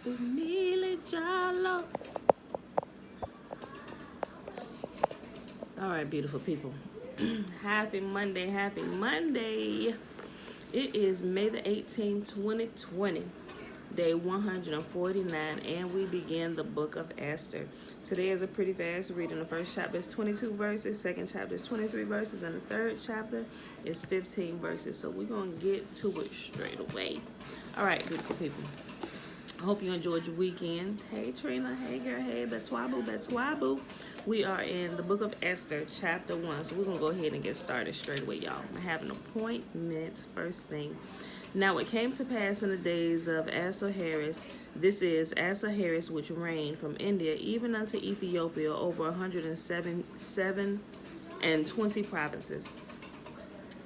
Umile jalo. All right, beautiful people. Happy Monday, happy Monday. It is May the 18th, 2020, day 149, and we begin the book of Esther. Today is a pretty fast reading. The first chapter is 22 verses, second chapter is 23 verses, and the third chapter is 15 verses. So we're going to get to it straight away. All right, beautiful people. I hope you enjoyed your weekend. Hey, Trina. Hey, girl. Hey, that's Wabu. We are in the book of Esther, chapter 1. So we're going to go ahead and get started straight away, y'all. I have an appointment first thing. Now it came to pass in the days of Ahasuerus, this is Ahasuerus, which reigned from India even unto Ethiopia over 127 provinces,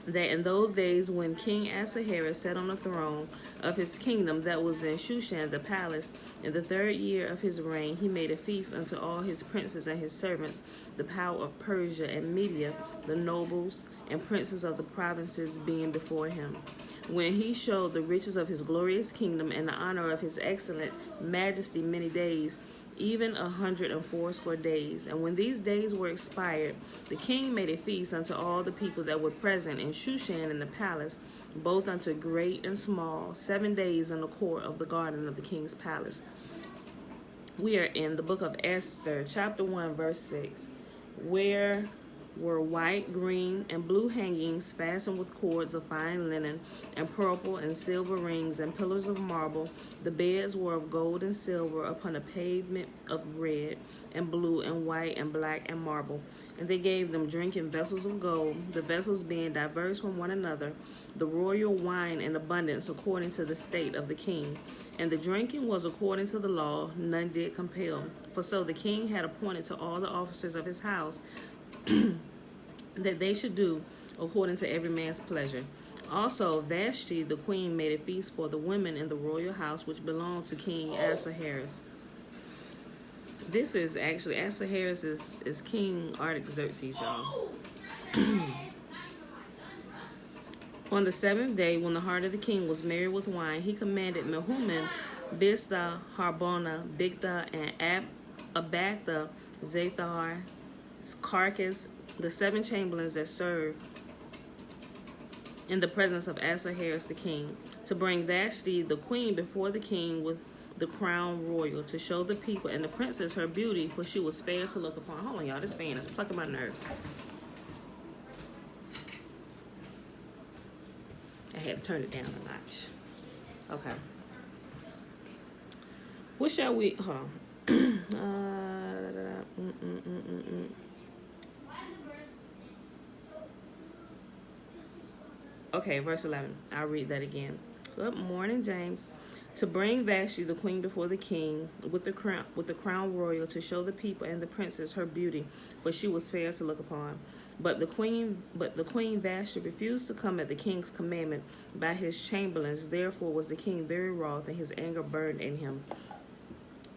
that in those days when King Ahasuerus sat on the throne of his kingdom that was in Shushan the palace, in the 3rd year of his reign, he made a feast unto all his princes and his servants, the power of Persia and Media, the nobles and princes of the provinces being before him. When he showed the riches of his glorious kingdom and the honor of his excellent majesty many days, even 180 days. And when these days were expired, the king made a feast unto all the people that were present in Shushan in the palace, both unto great and small, 7 days in the court of the garden of the king's palace. We are in the book of Esther, chapter 1, verse 6, where were white, green, and blue hangings fastened with cords of fine linen, and purple and silver rings, and pillars of marble. The beds were of gold and silver upon a pavement of red, and blue, and white, and black, and marble. And they gave them drink in vessels of gold, the vessels being diverse from one another, the royal wine in abundance according to the state of the king. And the drinking was according to the law, none did compel. For so the king had appointed to all the officers of his house that they should do according to every man's pleasure. Also, Vashti the queen made a feast for the women in the royal house which belonged to King Ahasuerus. This is actually Ahasuerus is King Artaxerxes, y'all. On the 7th day, when the heart of the king was merry with wine, he commanded Mehuman, Biztha, Harbona, Bigtha, and Abatha, Zathar, Carcass, the 7 chamberlains that served in the presence of Ahasuerus the king, to bring Vashti the queen before the king with the crown royal, to show the people and the princess her beauty, for she was fair to look upon. Hold on, y'all, this fan is plucking my nerves. I had to turn it down a notch. Okay. What shall we... Hold on. Okay, verse 11. I'll read that again. Good morning, James. To bring Vashti the queen before the king with the crown royal, to show the people and the princess her beauty, for she was fair to look upon. But the queen Vashti refused to come at the king's commandment by his chamberlains. Therefore was the king very wroth, and his anger burned in him.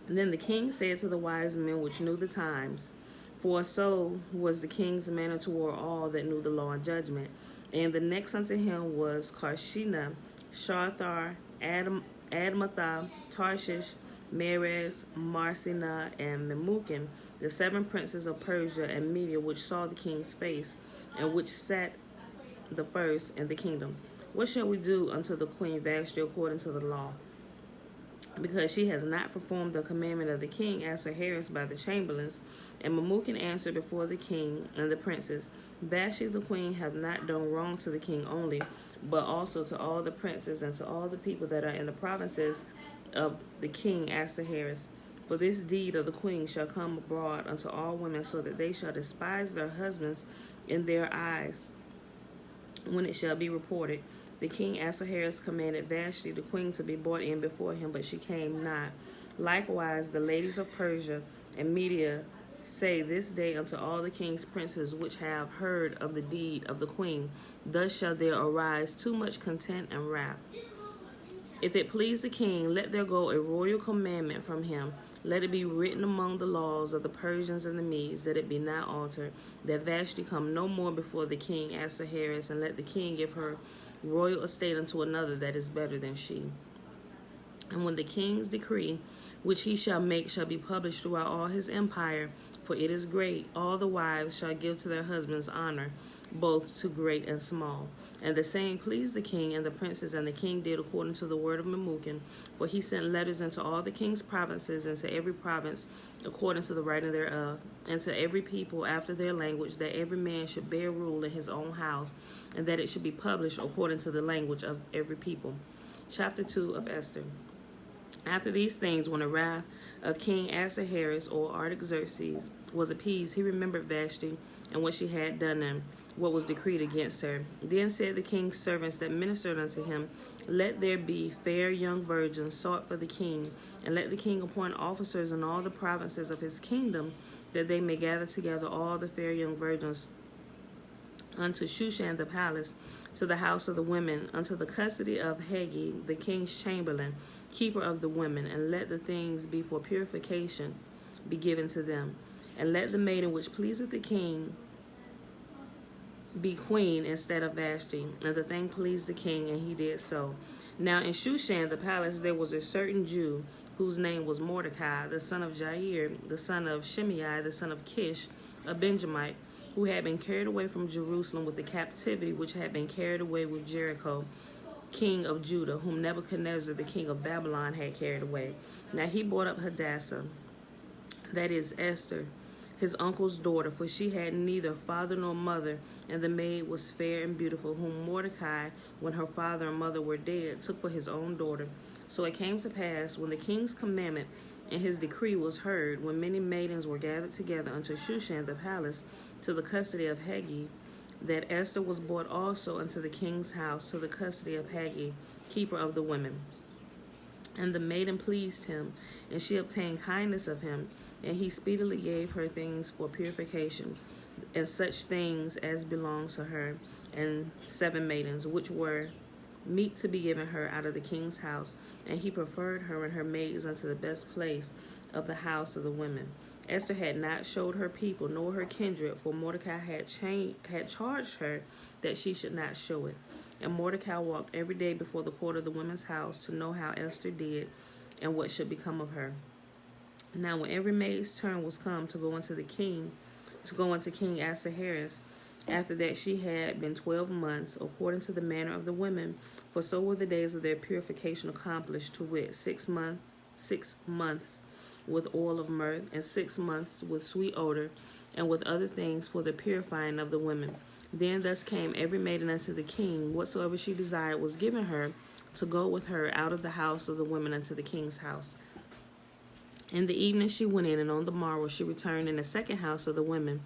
And then the king said to the wise men which knew the times, for so was the king's manner toward all that knew the law and judgment. And the next unto him was Karshina, Sharthar, Admatha, Tarshish, Meres, Marsina, and Memucan, the 7 princes of Persia and Media, which saw the king's face, and which sat the first in the kingdom. What shall we do unto the queen Vashti according to the law? Because she has not performed the commandment of the king Ahasuerus by the chamberlains. And Memucan answered before the king and the princes, Vashti the queen hath not done wrong to the king only, but also to all the princes and to all the people that are in the provinces of the king Ahasuerus. For this deed of the queen shall come abroad unto all women, so that they shall despise their husbands in their eyes, when it shall be reported. The king Ahasuerus commanded Vashti the queen to be brought in before him, but she came not. Likewise the ladies of Persia and Media say this day unto all the king's princes which have heard of the deed of the queen, thus shall there arise too much content and wrath. If it please the king, let there go a royal commandment from him. Let it be written among the laws of the Persians and the Medes, that it be not altered, that Vashti come no more before the king Ahasuerus, and let the king give her royal estate unto another that is better than she. And when the king's decree, which he shall make, shall be published throughout all his empire, for it is great, all the wives shall give to their husbands honor, both to great and small. And the saying pleased the king and the princes, and the king did according to the word of Memucan. For he sent letters into all the king's provinces, and to every province according to the writing thereof, and to every people after their language, that every man should bear rule in his own house, and that it should be published according to the language of every people. Chapter 2 of Esther. After these things, when the wrath of King Ahasuerus or Artaxerxes was appeased, he remembered Vashti and what she had done and what was decreed against her. Then said the king's servants that ministered unto him, Let there be fair young virgins sought for the king, and let the king appoint officers in all the provinces of his kingdom, that they may gather together all the fair young virgins unto Shushan the palace, to the house of the women, unto the custody of Hagi, the king's chamberlain, keeper of the women, and let the things be for purification be given to them. And let the maiden which pleaseth the king be queen instead of Vashti. And the thing pleased the king, and he did so. Now in Shushan the palace there was a certain Jew, whose name was Mordecai, the son of Jair, the son of Shimei, the son of Kish, a Benjamite, who had been carried away from Jerusalem with the captivity which had been carried away with Jericho, king of Judah, whom Nebuchadnezzar, the king of Babylon, had carried away. Now he brought up Hadassah, that is Esther, his uncle's daughter, for she had neither father nor mother, and the maid was fair and beautiful, whom Mordecai, when her father and mother were dead, took for his own daughter. So it came to pass, when the king's commandment and his decree was heard, when many maidens were gathered together unto Shushan the palace, to the custody of Hagi, that Esther was brought also unto the king's house, to the custody of Hagi, keeper of the women. And the maiden pleased him, and she obtained kindness of him, and he speedily gave her things for purification, and such things as belonged to her, and 7 maidens, which were meat to be given her out of the king's house, and he preferred her and her maids unto the best place of the house of the women. Esther had not showed her people nor her kindred, for Mordecai had charged her that she should not show it. And Mordecai walked every day before the court of the women's house to know how Esther did and what should become of her. Now when every maid's turn was come to go unto King Ahasuerus, after that she had been 12 months, according to the manner of the women, for so were the days of their purification accomplished, to wit, 6 months with oil of myrrh, and 6 months with sweet odor, and with other things for the purifying of the women. Then thus came every maiden unto the king, whatsoever she desired was given her, to go with her out of the house of the women unto the king's house. In the evening she went in, and on the morrow she returned in the second house of the women,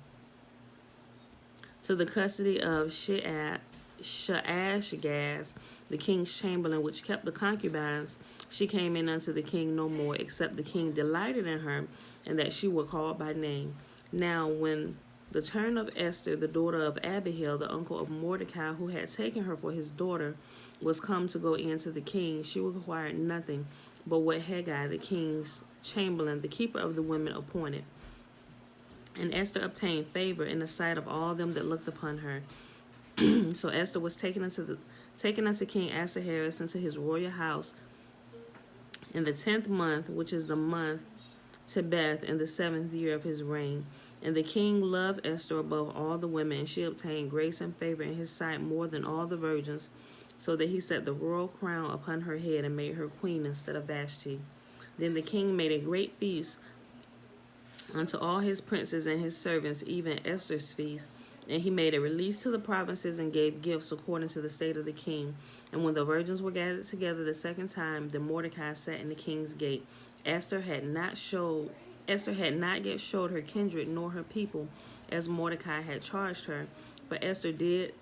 to the custody of Shaashgaz, the king's chamberlain, which kept the concubines. She came in unto the king no more, except the king delighted in her, and that she were called by name. Now when the turn of Esther, the daughter of Abihail, the uncle of Mordecai, who had taken her for his daughter, was come to go in to the king, she required nothing but what Haggai, the king's chamberlain, the keeper of the women, appointed. And Esther obtained favor in the sight of all them that looked upon her. So Esther was taken unto King Ahasuerus into his royal house in the 10th month, which is the month Tebeth, in the 7th year of his reign. And the king loved Esther above all the women, and she obtained grace and favor in his sight more than all the virgins, so that he set the royal crown upon her head and made her queen instead of Vashti. Then the king made a great feast unto all his princes and his servants, even Esther's feast. And he made a release to the provinces and gave gifts according to the state of the king. And when the virgins were gathered together the second time, then Mordecai sat in the king's gate. Esther had not yet showed her kindred nor her people, as Mordecai had charged her. For Esther did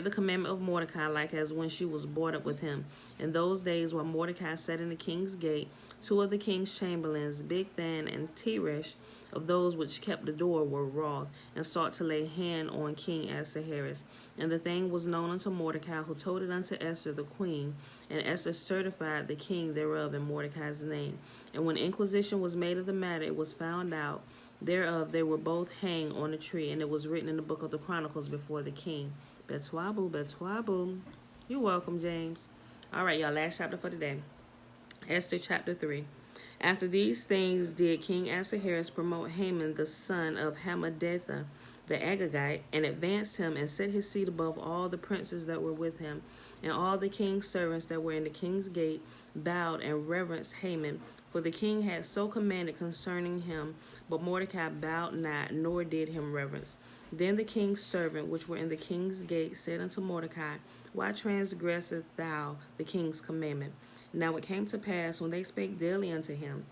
the commandment of Mordecai, like as when she was brought up with him. In those days, while Mordecai sat in the king's gate, 2 of the king's chamberlains, Bigthan and Teresh, of those which kept the door, were wroth, and sought to lay hand on King Ahasuerus. And the thing was known unto Mordecai, who told it unto Esther the queen. And Esther certified the king thereof in Mordecai's name. And when inquisition was made of the matter, it was found out thereof they were both hanged on a tree, and it was written in the book of the Chronicles before the king. Betwabu. You're welcome, James. All right, y'all, last chapter for today. Esther chapter 3. After these things did King Ahasuerus promote Haman the son of Hammedatha the Agagite, and advanced him and set his seat above all the princes that were with him. And all the king's servants that were in the king's gate bowed and reverenced Haman, for the king had so commanded concerning him. But Mordecai bowed not, nor did him reverence. Then the king's servant, which were in the king's gate, said unto Mordecai, Why transgressest thou the king's commandment? Now it came to pass, when they spake daily unto him,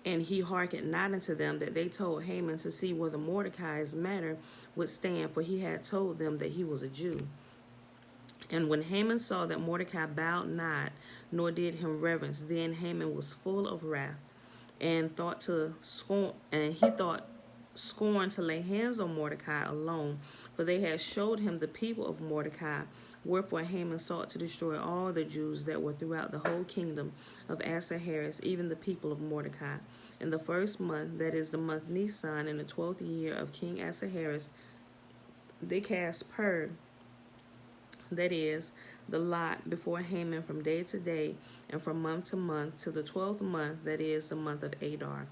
and he hearkened not unto them, that they told Haman to see whether Mordecai's matter would stand, for he had told them that he was a Jew. And when Haman saw that Mordecai bowed not, nor did him reverence, then Haman was full of wrath, and he thought scorn to lay hands on Mordecai alone, for they had showed him the people of Mordecai. Wherefore Haman sought to destroy all the Jews that were throughout the whole kingdom of Ahasuerus, even the people of Mordecai. In the first month, that is the month Nisan, in the 12th year of King Ahasuerus, they cast pur, that is, the lot, before Haman from day to day, and from month to month, to the 12th month, that is, the month of Adar.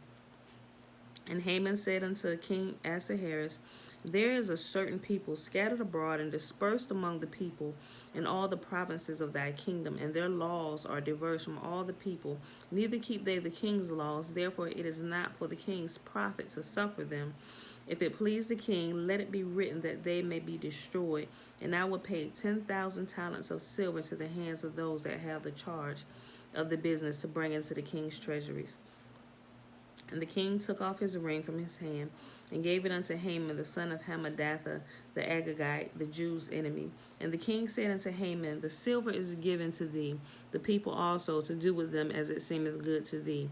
And Haman said unto King Ahasuerus, There is a certain people scattered abroad and dispersed among the people in all the provinces of thy kingdom, and their laws are diverse from all the people, neither keep they the king's laws. Therefore it is not for the king's profit to suffer them. If it please the king, let it be written that they may be destroyed, and I will pay 10,000 talents of silver to the hands of those that have the charge of the business to bring into the king's treasuries. And the king took off his ring from his hand, and gave it unto Haman the son of Hammedatha the Agagite, the Jews' enemy. And the king said unto Haman, The silver is given to thee, the people also, to do with them as it seemeth good to thee.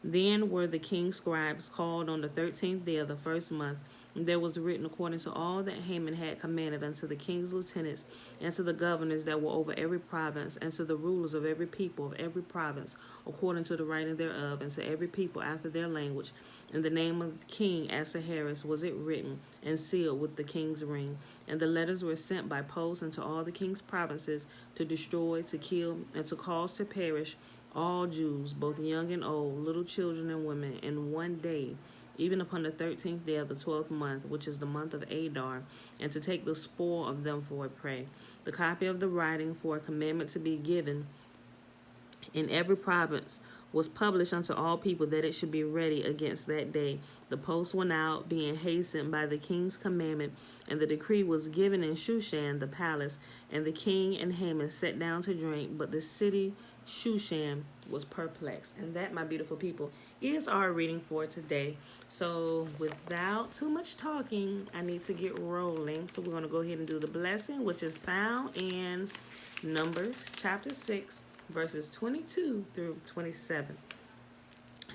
Then were the king's scribes called on the 13th day of the first month, and there was written according to all that Haman had commanded unto the king's lieutenants, and to the governors that were over every province, and to the rulers of every people of every province, according to the writing thereof, and to every people after their language. In the name of King Ahasuerus was it written, and sealed with the king's ring. And the letters were sent by post into all the king's provinces, to destroy, to kill, and to cause to perish all Jews, both young and old, little children and women, in one day, even upon the 13th day of the 12th month, which is the month of Adar, and to take the spoil of them for a prey. The copy of the writing for a commandment to be given in every province was published unto all people, that it should be ready against that day. The post went out, being hastened by the king's commandment, and the decree was given in Shushan the palace. And the king and Haman sat down to drink, but the city Shushan was perplexed. And that, my beautiful people, is our reading for today. So without too much talking, I need to get rolling. So we're going to go ahead and do the blessing, which is found in Numbers chapter 6, verses 22 through 27.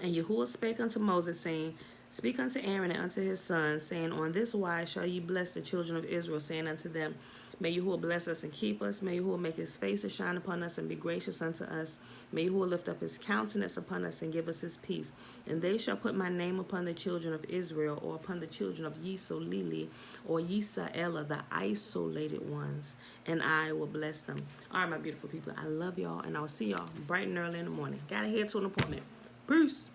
And Yahuwah spake unto Moses, saying, Speak unto Aaron and unto his sons, saying, On this wise shall ye bless the children of Israel, saying unto them, May Yahuwah bless us and keep us. May Yahuwah make his face to shine upon us and be gracious unto us. May Yahuwah lift up his countenance upon us and give us his peace. And they shall put my name upon the children of Israel, or upon the children of Yisolili, or Yisaela, the isolated ones, and I will bless them. All right, my beautiful people, I love y'all, and I'll see y'all bright and early in the morning. Gotta head to an appointment. Peace.